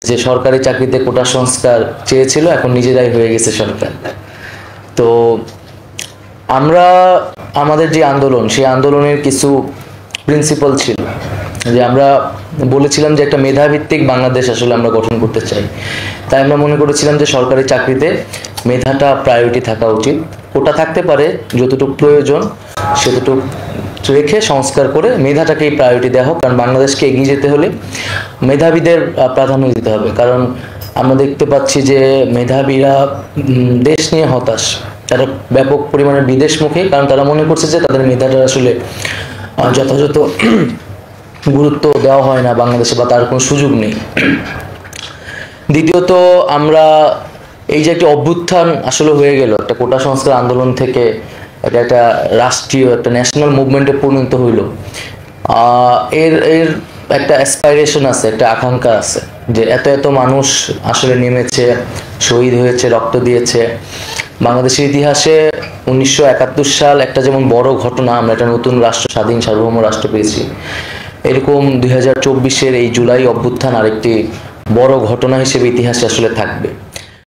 যে সরকারি চাকরিতে কোটা সংস্কার চেয়েছিল, এখন নিজেরাই হয়ে গেছে সরকার। তো আমরা আমাদের যে আন্দোলন, সেই আন্দোলনের কিছু প্রিন্সিপাল ছিল যে আমরা বলেছিলাম যে একটা মেধাভিত্তিক বাংলাদেশ আসলে আমরা গঠন করতে চাই। তাই আমরা মনে করেছিলাম যে সরকারি চাকরিতে মেধাটা প্রায়োরিটি থাকা উচিত। কোটা থাকতে পারে, যতটুকু প্রয়োজন সেতটুকু রেখে সংস্কার করে মেধাটাকেই প্রায়োরিটি দেওয়া হোক। কারণ বাংলাদেশকে এগিয়ে যেতে হলে মেধাবীদের প্রাধান্য দিতে হবে। কারণ আমরা দেখতে পাচ্ছি যে মেধাবীরা দেশ নিয়ে হতাশ, তারা ব্যাপক পরিমাণে বিদেশমুখী, কারণ তারা মনে করছে যে তাদের মেধাটা আসলে যথাযথ গুরুত্ব দেওয়া হয় না বাংলাদেশে, বা তার কোনো সুযোগ নেই। দ্বিতীয়ত, আমরা এই যে একটা অভ্যুত্থান আসলে হয়ে গেল একটা কোটা সংস্কার আন্দোলন থেকে, এটা একটা রাষ্ট্রীয় একটা ন্যাশনাল মুভমেন্টে পরিণত হইল। এর এর একটা অ্যাসপাইরেশন আছে, একটা আকাঙ্ক্ষা আছে যে এত এত মানুষ আসলে নেমেছে, শহীদ হয়েছে, রক্ত দিয়েছে। বাংলাদেশের ইতিহাসে 1971 সাল একটা যেমন বড় ঘটনা, আমরা একটা নতুন রাষ্ট্র, স্বাধীন সার্বভৌম রাষ্ট্র পেয়েছি, এরকম 2024-এর এই জুলাই অভ্যুত্থান আরেকটি বড় ঘটনা হিসেবে ইতিহাসে আসলে থাকবে।